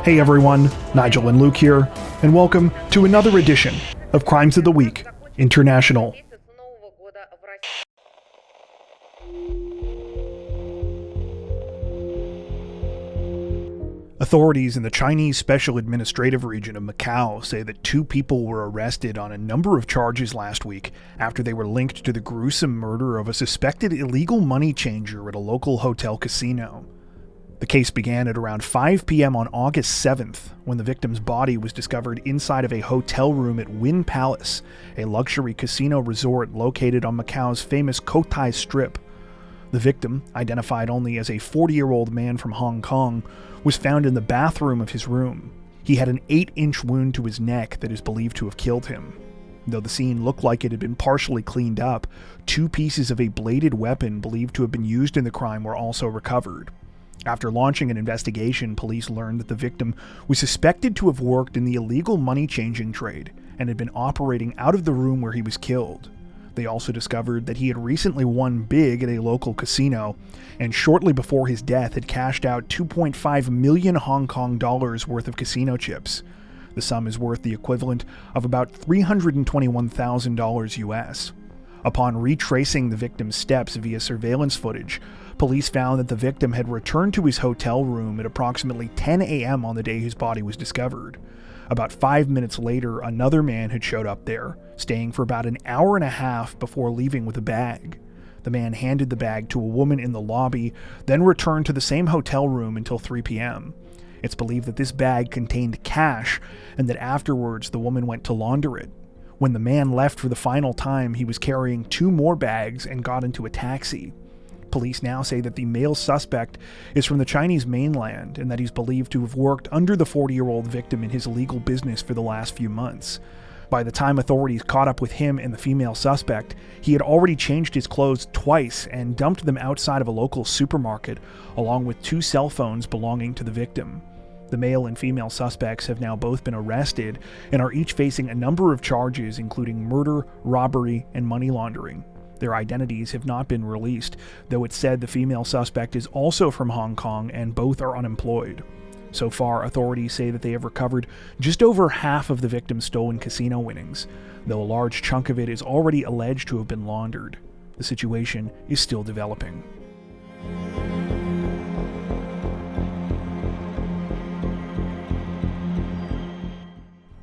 Hey everyone, Nigel and Luke here, and welcome to another edition of Crimes of the Week International. Authorities in the Chinese Special Administrative Region of Macau say that 2 people were arrested on a number of charges last week after they were linked to the gruesome murder of a suspected illegal money changer at a local hotel casino. The case began at around 5 p.m. on August 7th, when the victim's body was discovered inside of a hotel room at Wynn Palace, a luxury casino resort located on Macau's famous Cotai Strip. The victim, identified only as a 40-year-old man from Hong Kong, was found in the bathroom of his room. He had an 8-inch wound to his neck that is believed to have killed him. Though the scene looked like it had been partially cleaned up, 2 pieces of a bladed weapon believed to have been used in the crime were also recovered. After launching an investigation, police learned that the victim was suspected to have worked in the illegal money-changing trade and had been operating out of the room where he was killed. They also discovered that he had recently won big at a local casino, and shortly before his death had cashed out 2.5 million Hong Kong dollars worth of casino chips. The sum is worth the equivalent of about $321,000 US. Upon retracing the victim's steps via surveillance footage, police found that the victim had returned to his hotel room at approximately 10 a.m. on the day his body was discovered. About 5 minutes later, another man had showed up there, staying for about an hour and a half before leaving with a bag. The man handed the bag to a woman in the lobby, then returned to the same hotel room until 3 p.m. It's believed that this bag contained cash, and that afterwards the woman went to launder it. When the man left for the final time, he was carrying 2 more bags and got into a taxi. Police now say that the male suspect is from the Chinese mainland and that he's believed to have worked under the 40-year-old victim in his illegal business for the last few months. By the time authorities caught up with him and the female suspect, he had already changed his clothes twice and dumped them outside of a local supermarket, along with 2 cell phones belonging to the victim. The male and female suspects have now both been arrested and are each facing a number of charges, including murder, robbery, and money laundering. Their identities have not been released, though it's said the female suspect is also from Hong Kong and both are unemployed. So far, authorities say that they have recovered just over half of the victim's stolen casino winnings, though a large chunk of it is already alleged to have been laundered. The situation is still developing.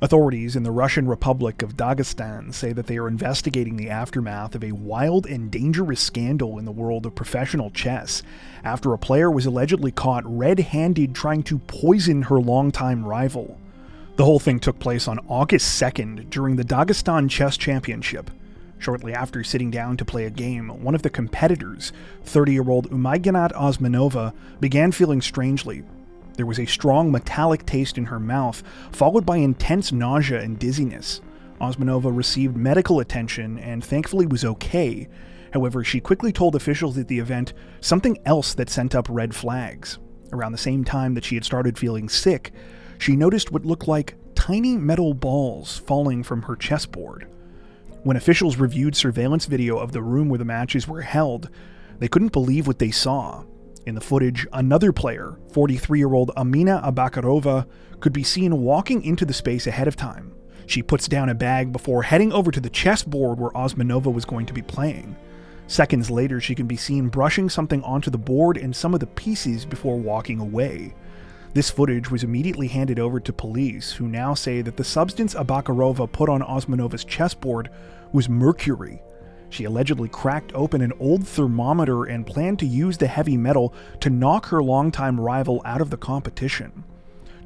Authorities in the Russian Republic of Dagestan say that they are investigating the aftermath of a wild and dangerous scandal in the world of professional chess after a player was allegedly caught red-handed trying to poison her longtime rival. The whole thing took place on August 2nd during the Dagestan Chess Championship. Shortly after sitting down to play a game, one of the competitors, 30-year-old Umayganat Osmanova, began feeling strangely. There was a strong metallic taste in her mouth, followed by intense nausea and dizziness. Osmanova received medical attention and thankfully was okay. However, she quickly told officials at the event something else that sent up red flags. Around the same time that she had started feeling sick, she noticed what looked like tiny metal balls falling from her chessboard. When officials reviewed surveillance video of the room where the matches were held, they couldn't believe what they saw. In the footage, another player, 43-year-old Amina Abakarova, could be seen walking into the space ahead of time. She puts down a bag before heading over to the chessboard where Osmanova was going to be playing. Seconds later, she can be seen brushing something onto the board and some of the pieces before walking away. This footage was immediately handed over to police, who now say that the substance Abakarova put on Osmanova's chessboard was mercury. She allegedly cracked open an old thermometer and planned to use the heavy metal to knock her longtime rival out of the competition.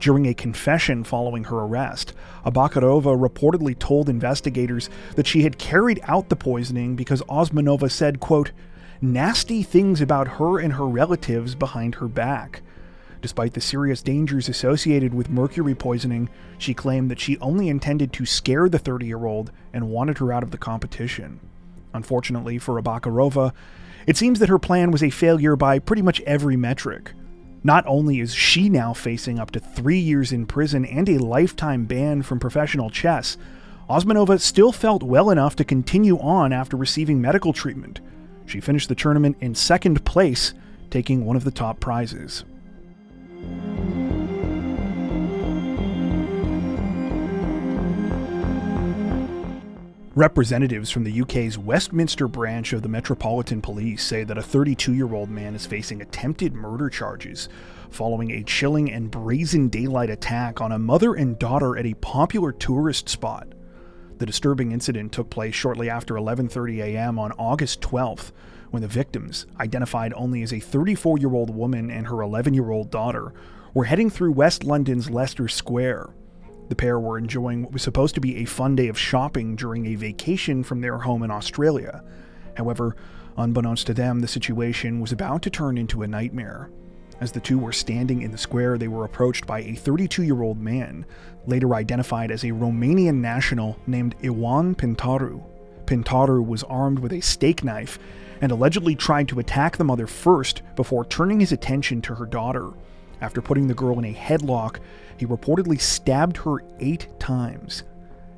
During a confession following her arrest, Abakarova reportedly told investigators that she had carried out the poisoning because Osmanova said, quote, "nasty things about her and her relatives behind her back." Despite the serious dangers associated with mercury poisoning, she claimed that she only intended to scare the 30-year-old and wanted her out of the competition. Unfortunately for Abakarova, it seems that her plan was a failure by pretty much every metric. Not only is she now facing up to 3 years in prison and a lifetime ban from professional chess, Osmanova still felt well enough to continue on after receiving medical treatment. She finished the tournament in second place, taking one of the top prizes. Representatives from the UK's Westminster branch of the Metropolitan Police say that a 32-year-old man is facing attempted murder charges following a chilling and brazen daylight attack on a mother and daughter at a popular tourist spot. The disturbing incident took place shortly after 11:30 a.m. on August 12th, when the victims, identified only as a 34-year-old woman and her 11-year-old daughter, were heading through West London's Leicester Square. The pair were enjoying what was supposed to be a fun day of shopping during a vacation from their home in Australia. However, unbeknownst to them, the situation was about to turn into a nightmare. As the two were standing in the square, they were approached by a 32-year-old man, later identified as a Romanian national named Iwan Pintaru. Pintaru was armed with a steak knife and allegedly tried to attack the mother first before turning his attention to her daughter. After putting the girl in a headlock, he reportedly stabbed her 8 times.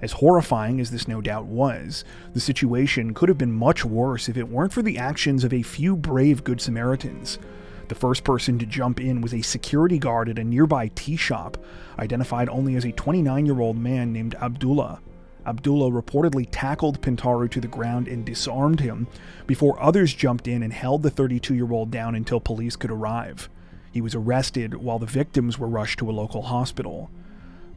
As horrifying as this no doubt was, the situation could have been much worse if it weren't for the actions of a few brave Good Samaritans. The first person to jump in was a security guard at a nearby tea shop, identified only as a 29-year-old man named Abdullah. Abdullah reportedly tackled Pintaru to the ground and disarmed him before others jumped in and held the 32-year-old down until police could arrive. He was arrested while the victims were rushed to a local hospital.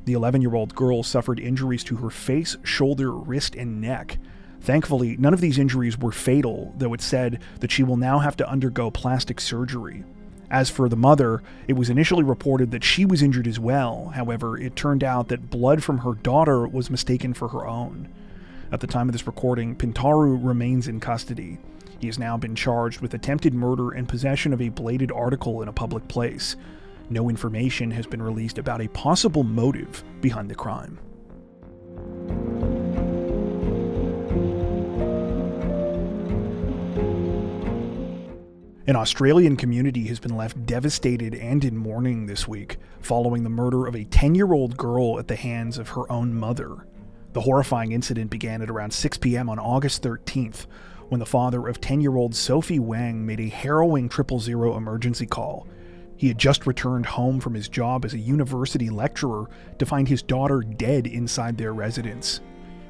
The 11-year-old girl suffered injuries to her face, shoulder, wrist, and neck. Thankfully, none of these injuries were fatal, though it said that she will now have to undergo plastic surgery. As for the mother, it was initially reported that she was injured as well. However, it turned out that blood from her daughter was mistaken for her own. At the time of this recording, Pintaru remains in custody. He has now been charged with attempted murder and possession of a bladed article in a public place. No information has been released about a possible motive behind the crime. An Australian community has been left devastated and in mourning this week following the murder of a 10-year-old girl at the hands of her own mother. The horrifying incident began at around 6 p.m. on August 13th, when the father of 10-year-old Sophie Wang made a harrowing 000 emergency call. He had just returned home from his job as a university lecturer to find his daughter dead inside their residence.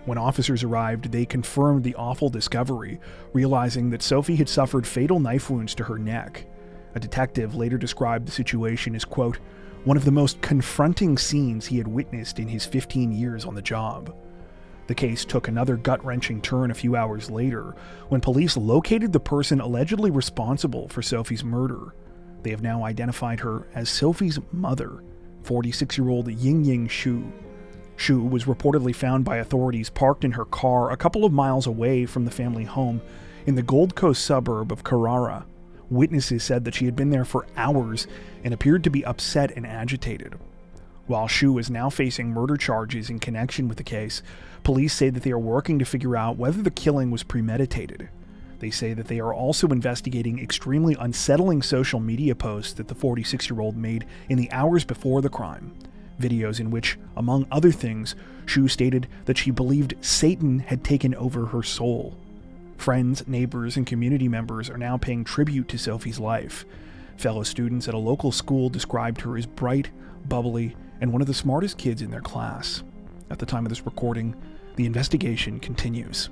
When officers arrived, they confirmed the awful discovery, realizing that Sophie had suffered fatal knife wounds to her neck. A detective later described the situation as, quote, one of the most confronting scenes he had witnessed in his 15 years on the job. The case took another gut-wrenching turn a few hours later, when police located the person allegedly responsible for Sophie's murder. They have now identified her as Sophie's mother, 46-year-old Yingying Xu. Xu was reportedly found by authorities parked in her car a couple of miles away from the family home in the Gold Coast suburb of Carrara. Witnesses said that she had been there for hours and appeared to be upset and agitated. While Xu is now facing murder charges in connection with the case, police say that they are working to figure out whether the killing was premeditated. They say that they are also investigating extremely unsettling social media posts that the 46-year-old made in the hours before the crime. Videos in which, among other things, Xu stated that she believed Satan had taken over her soul. Friends, neighbors, and community members are now paying tribute to Sophie's life. Fellow students at a local school described her as bright, bubbly, and one of the smartest kids in their class. At the time of this recording, the investigation continues.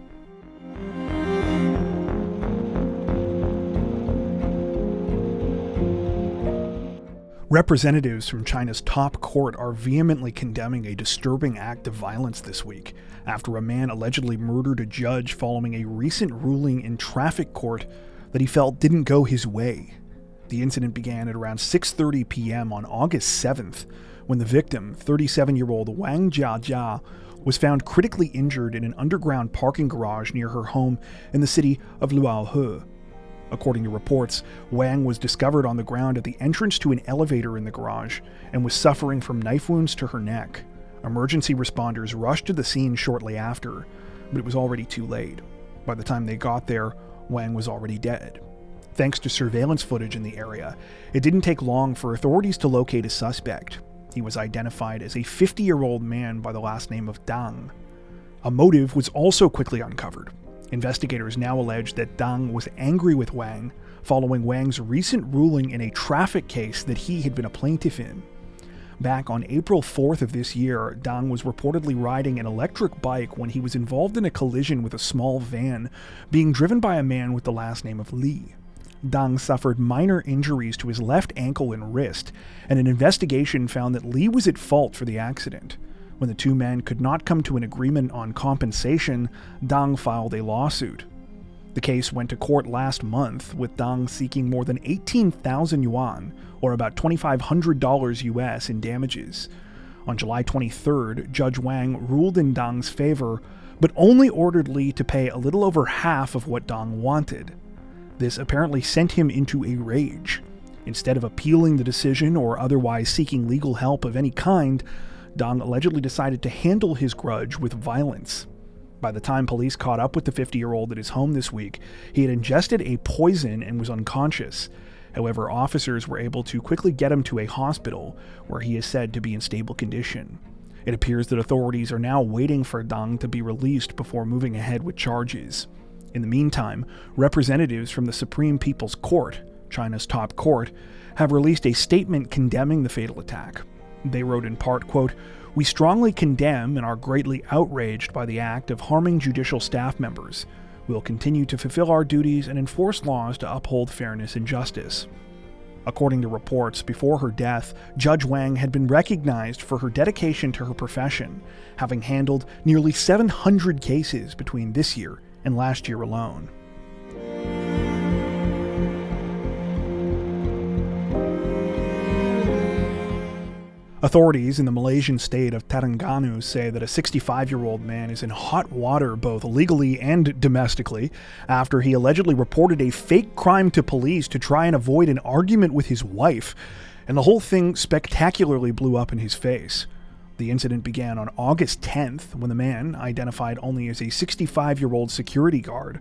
Representatives from China's top court are vehemently condemning a disturbing act of violence this week after a man allegedly murdered a judge following a recent ruling in traffic court that he felt didn't go his way. The incident began at around 6:30 p.m. on August 7th, when the victim, 37-year-old Wang Jiajia, was found critically injured in an underground parking garage near her home in the city of Luohe. According to reports, Wang was discovered on the ground at the entrance to an elevator in the garage and was suffering from knife wounds to her neck. Emergency responders rushed to the scene shortly after, but it was already too late. By the time they got there, Wang was already dead. Thanks to surveillance footage in the area, it didn't take long for authorities to locate a suspect. He was identified as a 50-year-old man by the last name of Dang. A motive was also quickly uncovered. Investigators now allege that Dang was angry with Wang following Wang's recent ruling in a traffic case that he had been a plaintiff in. Back on April 4th of this year, Dang was reportedly riding an electric bike when he was involved in a collision with a small van being driven by a man with the last name of Lee. Dang suffered minor injuries to his left ankle and wrist, and an investigation found that Lee was at fault for the accident. When the two men could not come to an agreement on compensation, Dang filed a lawsuit. The case went to court last month, with Dang seeking more than 18,000 yuan, or about $2,500 US, in damages. On July 23rd, Judge Wang ruled in Dang's favor, but only ordered Lee to pay a little over half of what Dang wanted. This apparently sent him into a rage. Instead of appealing the decision or otherwise seeking legal help of any kind, Dang allegedly decided to handle his grudge with violence. By the time police caught up with the 50-year-old at his home this week, he had ingested a poison and was unconscious. However, officers were able to quickly get him to a hospital, where he is said to be in stable condition. It appears that authorities are now waiting for Dang to be released before moving ahead with charges. In the meantime, representatives from the Supreme People's Court, China's top court, have released a statement condemning the fatal attack. They wrote in part, quote, "We strongly condemn and are greatly outraged by the act of harming judicial staff members. We will continue to fulfill our duties and enforce laws to uphold fairness and justice." According to reports, before her death, Judge Wang had been recognized for her dedication to her profession, having handled nearly 700 cases between this year and last year alone. Authorities in the Malaysian state of Terengganu say that a 65-year-old man is in hot water both legally and domestically after he allegedly reported a fake crime to police to try and avoid an argument with his wife, and the whole thing spectacularly blew up in his face. The incident began on August 10th when the man, identified only as a 65-year-old security guard,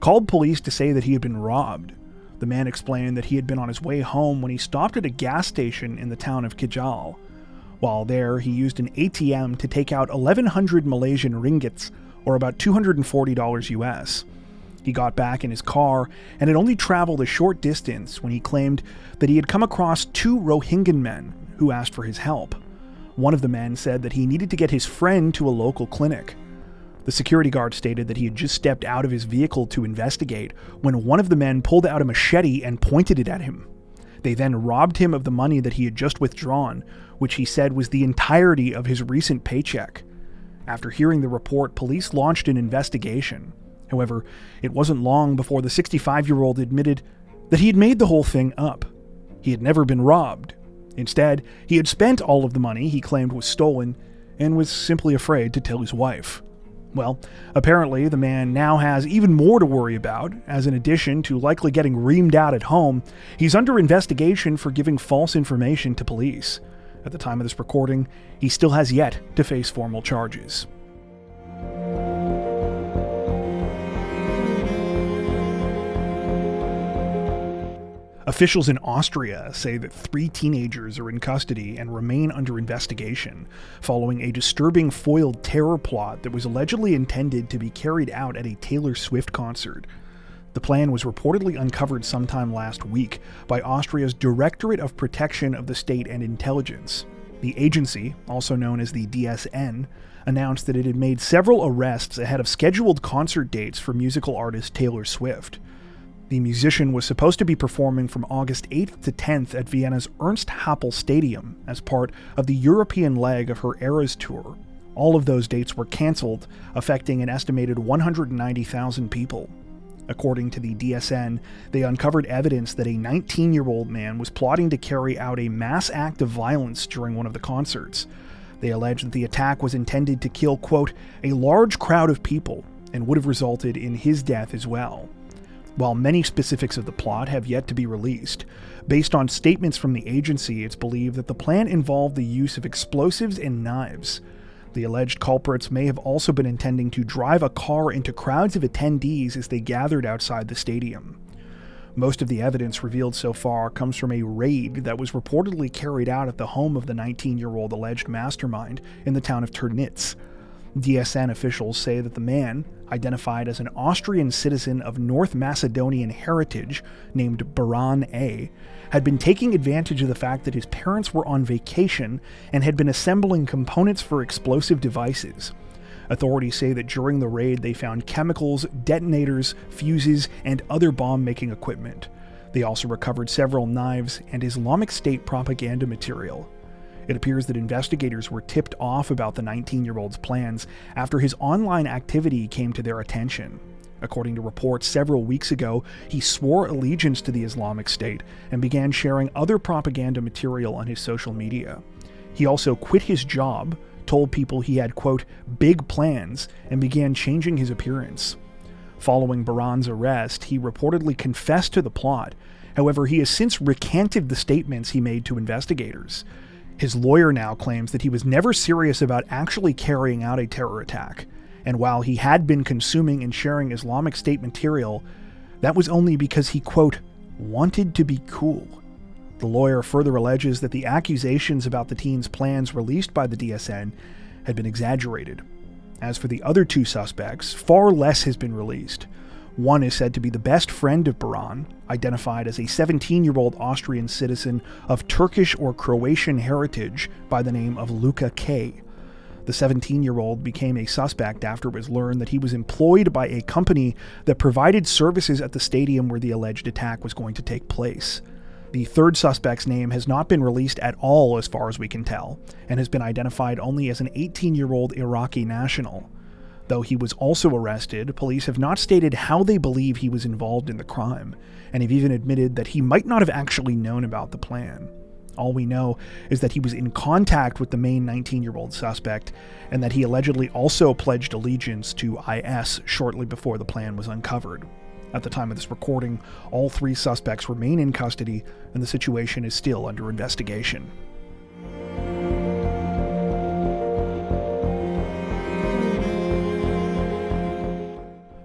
called police to say that he had been robbed. The man explained that he had been on his way home when he stopped at a gas station in the town of Kijal. While there, he used an ATM to take out 1,100 Malaysian ringgits, or about $240 US. He got back in his car and had only traveled a short distance when he claimed that he had come across two Rohingyan men who asked for his help. One of the men said that he needed to get his friend to a local clinic. The security guard stated that he had just stepped out of his vehicle to investigate when one of the men pulled out a machete and pointed it at him. They then robbed him of the money that he had just withdrawn, which he said was the entirety of his recent paycheck. After hearing the report, police launched an investigation. However, it wasn't long before the 65-year-old admitted that he had made the whole thing up. He had never been robbed. Instead, he had spent all of the money he claimed was stolen and was simply afraid to tell his wife. Well, apparently the man now has even more to worry about, as in addition to likely getting reamed out at home, he's under investigation for giving false information to police. At the time of this recording, he still has yet to face formal charges. Officials in Austria say that 3 teenagers are in custody and remain under investigation, following a disturbing foiled terror plot that was allegedly intended to be carried out at a Taylor Swift concert. The plan was reportedly uncovered sometime last week by Austria's Directorate of Protection of the State and Intelligence. The agency, also known as the DSN, announced that it had made several arrests ahead of scheduled concert dates for musical artist Taylor Swift. The musician was supposed to be performing from August 8th to 10th at Vienna's Ernst Happel Stadium as part of the European leg of her Eras tour. All of those dates were cancelled, affecting an estimated 190,000 people. According to the DSN, they uncovered evidence that a 19-year-old man was plotting to carry out a mass act of violence during one of the concerts. They alleged that the attack was intended to kill, quote, a large crowd of people, and would have resulted in his death as well. While many specifics of the plot have yet to be released, based on statements from the agency, it's believed that the plan involved the use of explosives and knives. The alleged culprits may have also been intending to drive a car into crowds of attendees as they gathered outside the stadium. Most of the evidence revealed so far comes from a raid that was reportedly carried out at the home of the 19-year-old alleged mastermind in the town of Turnitz. DSN officials say that the man, identified as an Austrian citizen of North Macedonian heritage named Baran A., had been taking advantage of the fact that his parents were on vacation and had been assembling components for explosive devices. Authorities say that during the raid they found chemicals, detonators, fuses, and other bomb-making equipment. They also recovered several knives and Islamic State propaganda material. It appears that investigators were tipped off about the 19-year-old's plans after his online activity came to their attention. According to reports several weeks ago, he swore allegiance to the Islamic State and began sharing other propaganda material on his social media. He also quit his job, told people he had, quote, big plans, and began changing his appearance. Following Baran's arrest, he reportedly confessed to the plot. However, he has since recanted the statements he made to investigators. His lawyer now claims that he was never serious about actually carrying out a terror attack, and while he had been consuming and sharing Islamic State material, that was only because he, quote, wanted to be cool. The lawyer further alleges that the accusations about the teen's plans released by the DSN had been exaggerated. As for the other two suspects, far less has been released. One is said to be the best friend of Baran, identified as a 17-year-old Austrian citizen of Turkish or Croatian heritage by the name of Luka K. The 17-year-old became a suspect after it was learned that he was employed by a company that provided services at the stadium where the alleged attack was going to take place. The third suspect's name has not been released at all as far as we can tell, and has been identified only as an 18-year-old Iraqi national. Though he was also arrested, police have not stated how they believe he was involved in the crime, and have even admitted that he might not have actually known about the plan. All we know is that he was in contact with the main 19-year-old suspect, and that he allegedly also pledged allegiance to IS shortly before the plan was uncovered. At the time of this recording, all three suspects remain in custody, and the situation is still under investigation.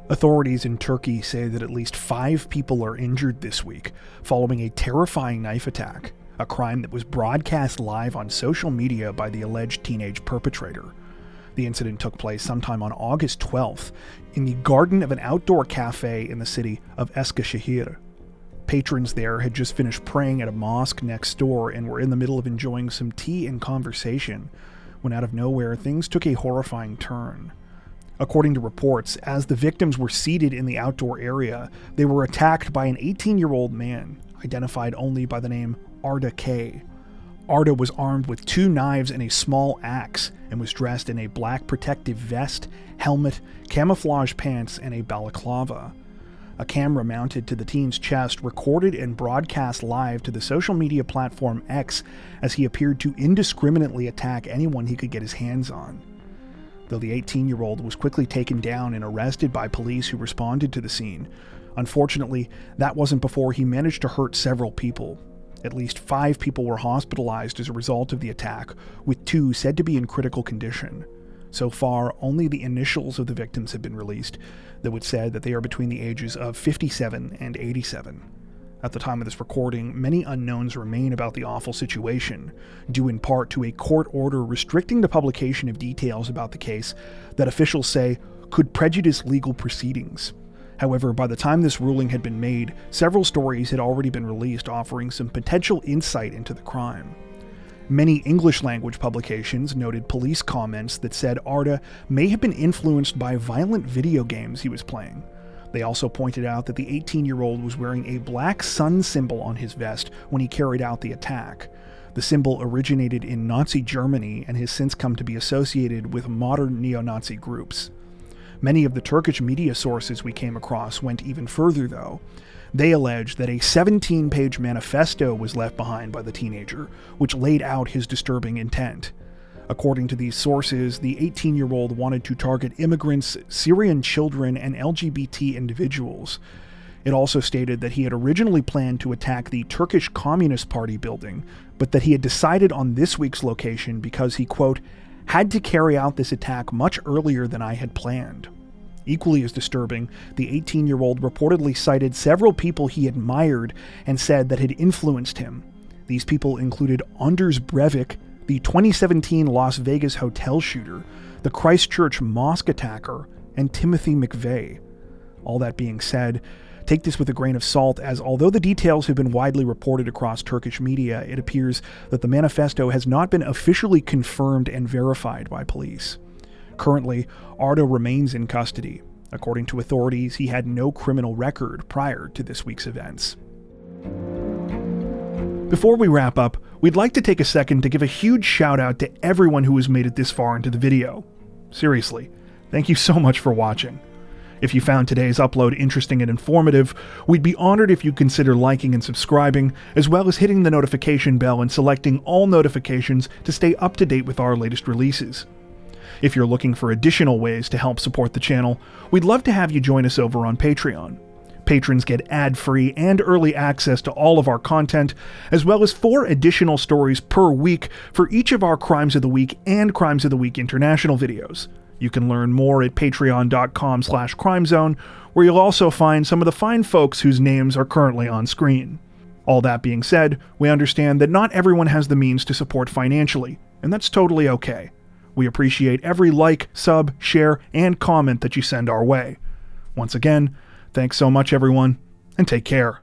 Authorities in Turkey say that at least 5 people are injured this week following a terrifying knife attack, a crime that was broadcast live on social media by the alleged teenage perpetrator. The incident took place sometime on August 12th in the garden of an outdoor cafe in the city of Eskişehir. Patrons there had just finished praying at a mosque next door and were in the middle of enjoying some tea and conversation when out of nowhere things took a horrifying turn. According to reports, as the victims were seated in the outdoor area, they were attacked by an 18-year-old man, identified only by the name Arda K. Arda was armed with 2 knives and a small axe, and was dressed in a black protective vest, helmet, camouflage pants, and a balaclava. A camera mounted to the teen's chest recorded and broadcast live to the social media platform X as he appeared to indiscriminately attack anyone he could get his hands on. Though the 18-year-old was quickly taken down and arrested by police who responded to the scene, unfortunately, that wasn't before he managed to hurt several people. At least 5 people were hospitalized as a result of the attack, with 2 said to be in critical condition. So far, only the initials of the victims have been released, though it's said that they are between the ages of 57 and 87. At the time of this recording, many unknowns remain about the awful situation, due in part to a court order restricting the publication of details about the case that officials say could prejudice legal proceedings. However, by the time this ruling had been made, several stories had already been released offering some potential insight into the crime. Many English-language publications noted police comments that said Arda may have been influenced by violent video games he was playing. They also pointed out that the 18-year-old was wearing a black sun symbol on his vest when he carried out the attack. The symbol originated in Nazi Germany and has since come to be associated with modern neo-Nazi groups. Many of the Turkish media sources we came across went even further, though. They alleged that a 17-page manifesto was left behind by the teenager, which laid out his disturbing intent. According to these sources, the 18-year-old wanted to target immigrants, Syrian children, and LGBT individuals. It also stated that he had originally planned to attack the Turkish Communist Party building, but that he had decided on this week's location because he, quote, had to carry out this attack much earlier than I had planned. Equally as disturbing, the 18-year-old reportedly cited several people he admired and said that had influenced him. These people included Anders Breivik, the 2017 Las Vegas hotel shooter, the Christchurch mosque attacker, and Timothy McVeigh. All that being said, take this with a grain of salt, as although the details have been widely reported across Turkish media, it appears that the manifesto has not been officially confirmed and verified by police. Currently, Ardo remains in custody. According to authorities, he had no criminal record prior to this week's events. Before we wrap up, we'd like to take a second to give a huge shout out to everyone who has made it this far into the video. Seriously, thank you so much for watching. If you found today's upload interesting and informative, we'd be honored if you consider liking and subscribing, as well as hitting the notification bell and selecting all notifications to stay up to date with our latest releases. If you're looking for additional ways to help support the channel, we'd love to have you join us over on Patreon. Patrons get ad-free and early access to all of our content, as well as 4 additional stories per week for each of our Crimes of the Week and Crimes of the Week International videos. You can learn more at patreon.com/crimezone, where you'll also find some of the fine folks whose names are currently on screen. All that being said, we understand that not everyone has the means to support financially, and that's totally okay. We appreciate every like, sub, share, and comment that you send our way. Once again, thanks so much everyone, and take care.